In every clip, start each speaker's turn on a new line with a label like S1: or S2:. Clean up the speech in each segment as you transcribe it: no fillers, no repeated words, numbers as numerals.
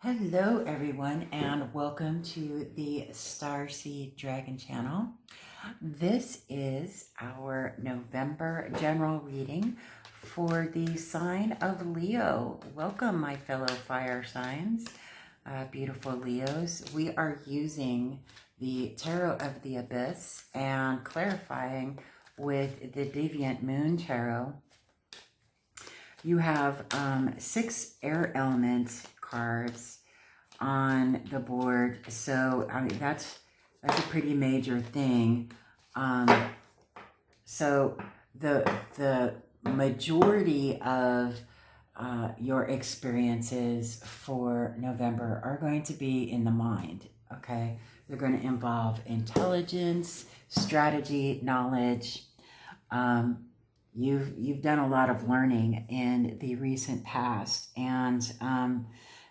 S1: Hello everyone and welcome to the Starseed Dragon channel. This is our November general reading for the sign of Leo. Welcome my fellow fire signs, beautiful Leos. We are using the Tarot of the Abyss and clarifying with the Deviant Moon Tarot. You have 6 air element cards on the board, so I mean that's a pretty major thing. So the majority of your experiences for November are going to be in the mind. Okay, they're going to involve intelligence, strategy, knowledge. You've done a lot of learning in the recent past, and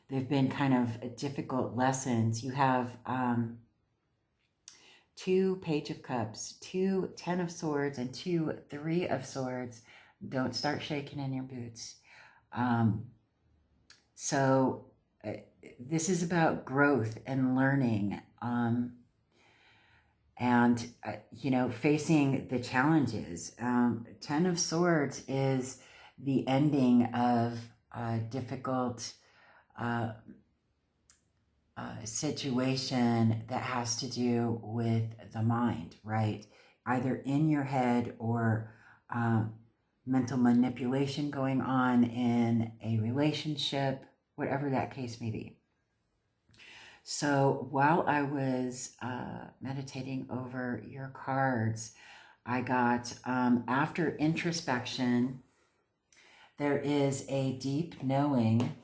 S1: they've been kind of difficult lessons. You have 2 Page of Cups, 2 Ten of Swords, and 2 Three of Swords. Don't start shaking in your boots. So this is about growth and learning. And facing the challenges. Ten of Swords is the ending of a difficult situation that has to do with the mind, right? Either in your head or mental manipulation going on in a relationship, whatever that case may be. So while I was meditating over your cards, I got, after introspection, there is a deep knowing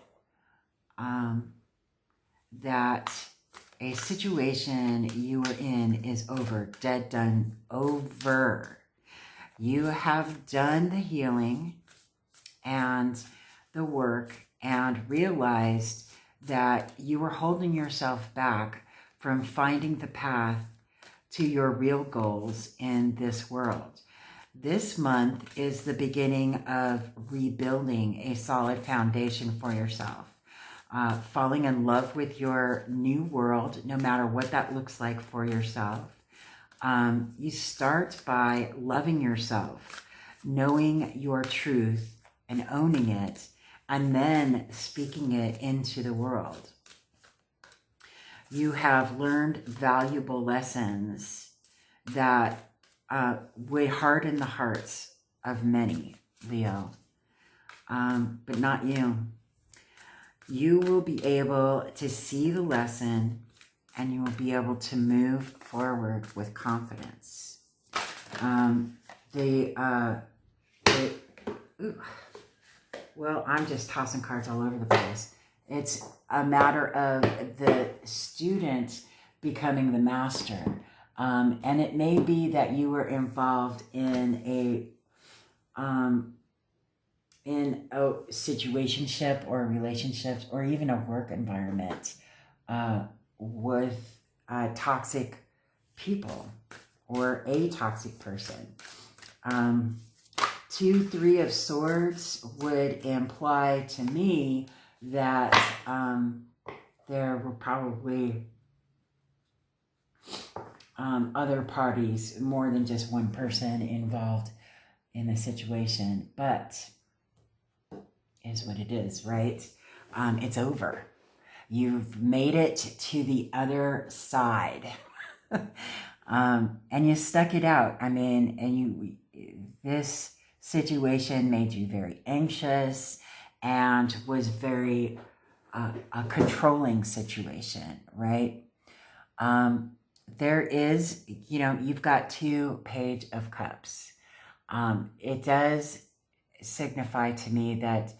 S1: that a situation you were in is over, dead, done, over. You have done the healing and the work and realized that you were holding yourself back from finding the path to your real goals in this world. This month is the beginning of rebuilding a solid foundation for yourself, falling in love with your new world, no matter what that looks like for yourself. You start by loving yourself, knowing your truth and owning it, and then speaking it into the world. You have learned valuable lessons that would harden the hearts of many, Leo, but not you. You will be able to see the lesson and you will be able to move forward with confidence. Well, I'm just tossing cards all over the place. It's a matter of the student becoming the master. And it may be that you were involved in a situationship or relationships or even a work environment with toxic people or a toxic person. 2, Three of Swords would imply to me that there were probably other parties, more than just one person involved in the situation, but is what it is, right? It's over. You've made it to the other side. And you stuck it out. I mean, and this situation made you very anxious and was very a controlling situation, right? There is, you've got 2 Page of Cups. It does signify to me that,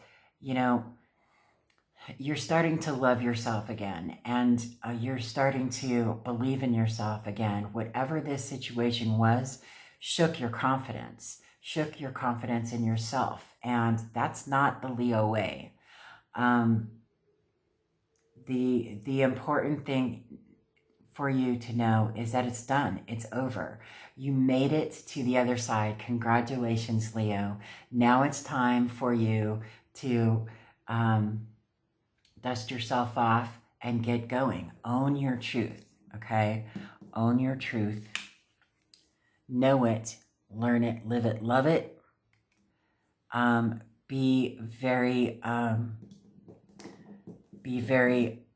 S1: you're starting to love yourself again, and you're starting to believe in yourself again. Whatever this situation was, shook your confidence in yourself, and that's not the Leo way. The important thing for you to know is that it's done. It's over. You made it to the other side. Congratulations, Leo. Now it's time for you to dust yourself off and get going. Own your truth, okay? Own your truth. Know it, learn it, live it, love it. Be very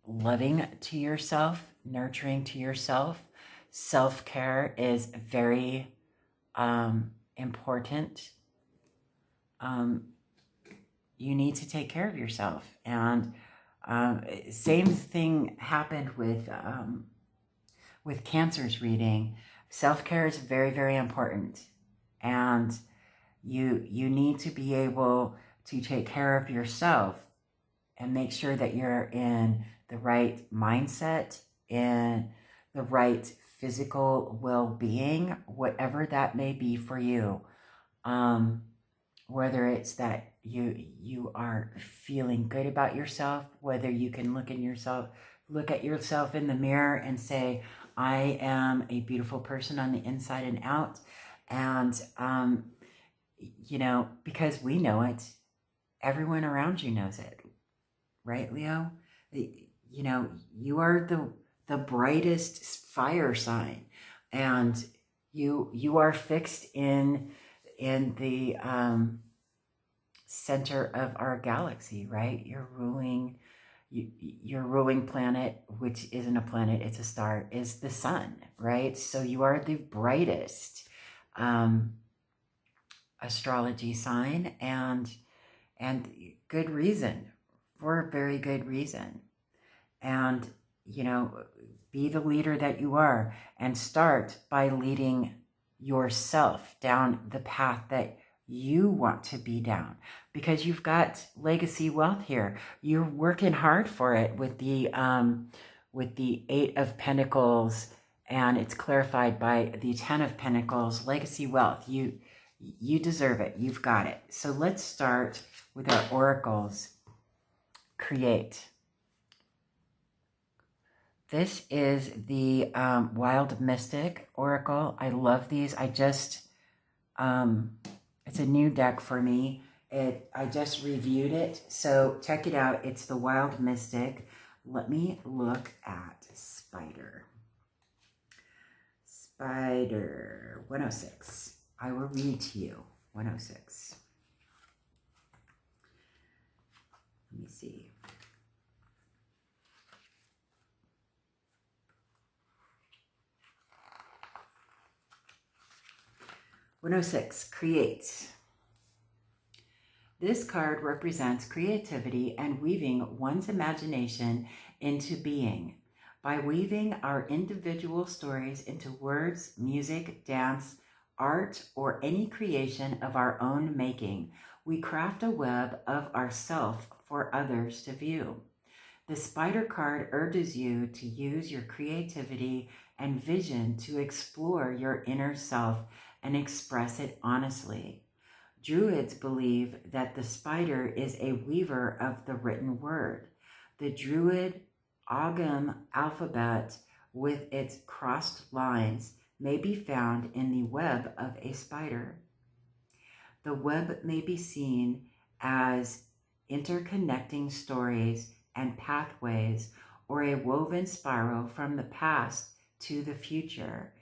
S1: loving to yourself, nurturing to yourself. Self-care is very important. You need to take care of yourself. And same thing happened with Cancer's reading. Self-care is very, very important. And you need to be able to take care of yourself and make sure that you're in the right mindset, in the right physical well-being, whatever that may be for you. Whether it's that you are feeling good about yourself, whether you can look at yourself in the mirror and say, I am a beautiful person on the inside and out. And, because we know it, everyone around you knows it, right, Leo? You are the brightest fire sign, and you are fixed in the center of our galaxy, right? Your ruling planet, which isn't a planet, it's a star, is the sun, right? So you are the brightest astrology sign, and good reason, for a very good reason. And be the leader that you are, and start by leading yourself down the path that you want to be down, because you've got legacy wealth here. You're working hard for it with the Eight of Pentacles, and it's clarified by the Ten of Pentacles. Legacy wealth, you deserve it. You've got it. So let's start with our oracles. Create. This is the Wild Mystic Oracle. I love these. It's a new deck for me. I just reviewed it, so check it out. It's the Wild Mystic. Let me look at Spider. Spider 106. I will read to you 106. Let me see. Create. This card represents creativity and weaving one's imagination into being. By weaving our individual stories into words, music, dance, art, or any creation of our own making, we craft a web of ourself for others to view. The Spider card urges you to use your creativity and vision to explore your inner self and express it honestly. Druids believe that the spider is a weaver of the written word. The Druid Ogham alphabet, with its crossed lines, may be found in the web of a spider. The web may be seen as interconnecting stories and pathways, or a woven spiral from the past to the future.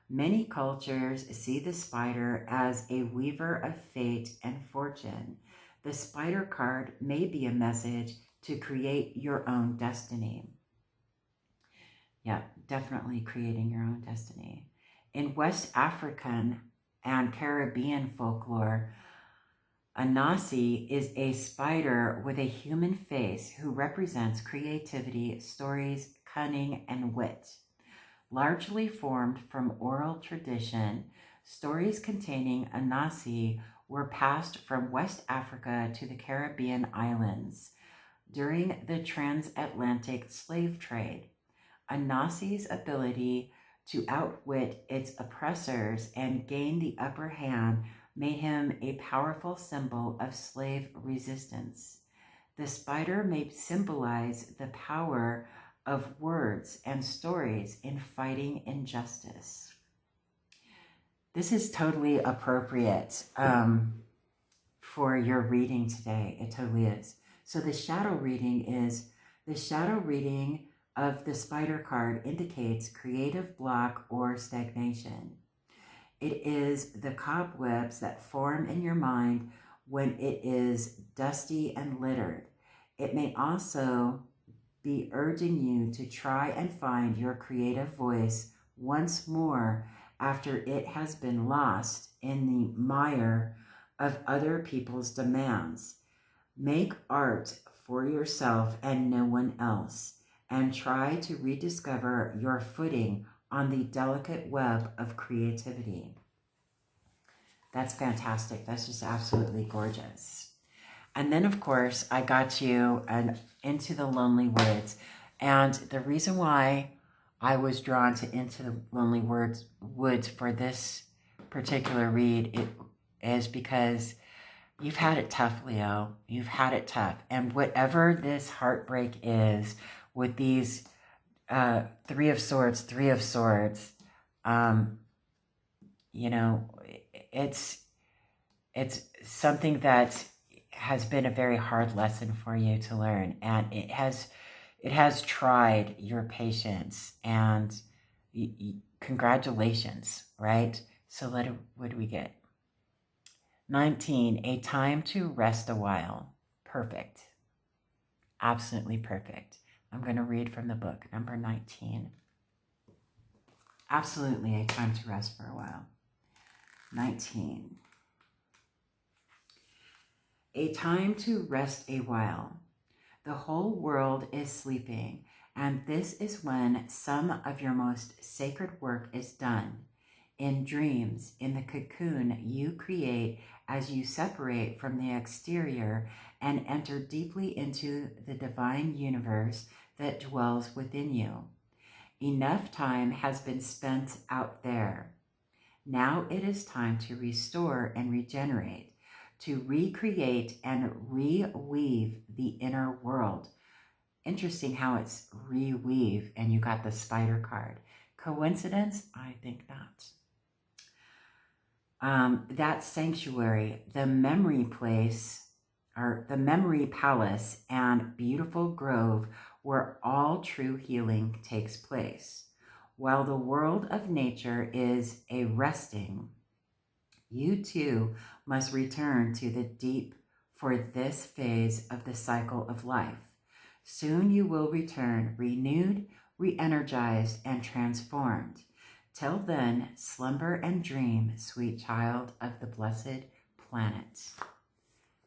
S1: Many cultures see the spider as a weaver of fate and fortune. The spider card may be a message to create your own destiny. Yeah, definitely creating your own destiny. In West African and Caribbean folklore, a Nasi is a spider with a human face who represents creativity, stories, cunning, and wit. Largely formed from oral tradition, stories containing a Nasi were passed from West Africa to the Caribbean islands during the transatlantic slave trade. A Nasi's ability to outwit its oppressors and gain the upper hand made him a powerful symbol of slave resistance. The spider may symbolize the power of words and stories in fighting injustice. This is totally appropriate for your reading today. It totally is. So the shadow reading is The shadow reading of the spider card indicates creative block or stagnation. It is the cobwebs that form in your mind when it is dusty and littered. It may also be urging you to try and find your creative voice once more after it has been lost in the mire of other people's demands. Make art for yourself and no one else, and try to rediscover your footing on the delicate web of creativity. That's fantastic. That's just absolutely gorgeous. And then, of course, I got you Into the Lonely Woods. And the reason why I was drawn to Into the Lonely Woods for this particular read is because you've had it tough, Leo. You've had it tough. And whatever this heartbreak is with these Three of Swords, you know, it's something that has been a very hard lesson for you to learn, and it has tried your patience, and congratulations, right? So what do we get? 19, a time to rest a while. Perfect. Absolutely perfect. I'm going to read from the book, number 19. Absolutely a time to rest for a while. 19. A time to rest a while. The whole world is sleeping, and this is when some of your most sacred work is done. In dreams, in the cocoon you create as you separate from the exterior and enter deeply into the divine universe that dwells within you. Enough time has been spent out there. Now it is time to restore and regenerate, to recreate and reweave the inner world. Interesting how it's reweave, and you got the spider card. Coincidence? I think not. That sanctuary, the memory place, or the memory palace and beautiful grove where all true healing takes place. While the world of nature is a resting, you too must return to the deep for this phase of the cycle of life. Soon you will return renewed, re-energized, and transformed. Till then, slumber and dream, sweet child of the blessed planet.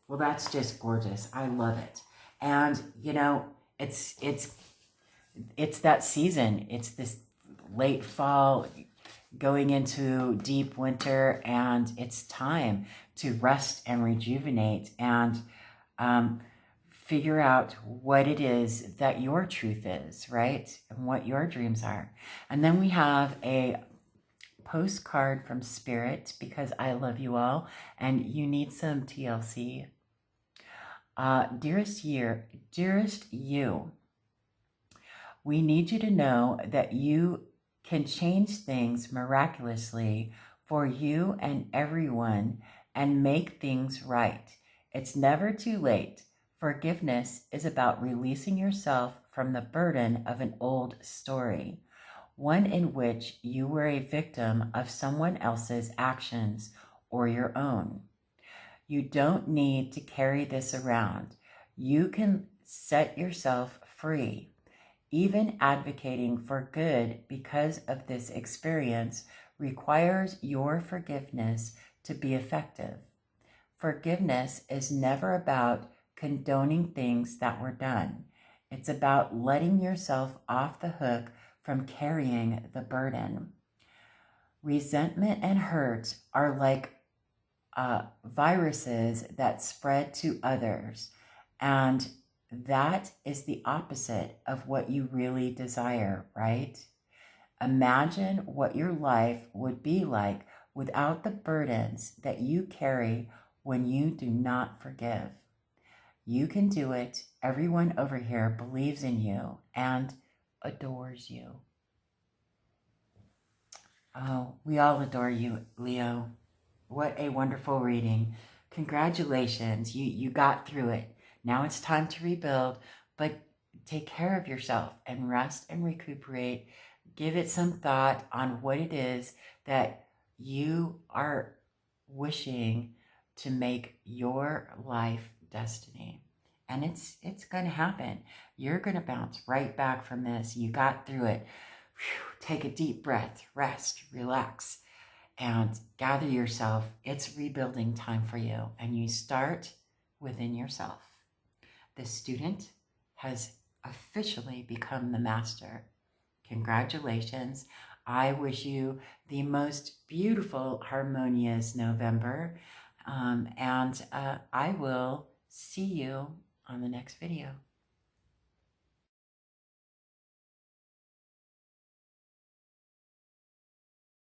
S1: Well, that's just gorgeous. I love it. And, you know, it's that season. It's this late fall going into deep winter, and it's time to rest and rejuvenate and figure out what it is that your truth is, right? And what your dreams are. And then we have a postcard from Spirit, because I love you all and you need some TLC. Dearest you, we need you to know that you can change things miraculously for you and everyone and make things right. It's never too late. Forgiveness is about releasing yourself from the burden of an old story, one in which you were a victim of someone else's actions or your own. You don't need to carry this around. You can set yourself free. Even advocating for good because of this experience requires your forgiveness to be effective. Forgiveness is never about condoning things that were done. It's about letting yourself off the hook from carrying the burden. Resentment and hurt are like viruses that spread to others, and that is the opposite of what you really desire, right? Imagine what your life would be like without the burdens that you carry when you do not forgive. You can do it. Everyone over here believes in you and adores you. Oh, we all adore you, Leo. What a wonderful reading. Congratulations. You got through it. Now it's time to rebuild, but take care of yourself and rest and recuperate. Give it some thought on what it is that you are wishing to make your life destiny. And it's going to happen. You're going to bounce right back from this. You got through it. Whew. Take a deep breath, rest, relax, and gather yourself. It's rebuilding time for you. And you start within yourself. The student has officially become the master. Congratulations. I wish you the most beautiful, harmonious November. And I will see you on the next video.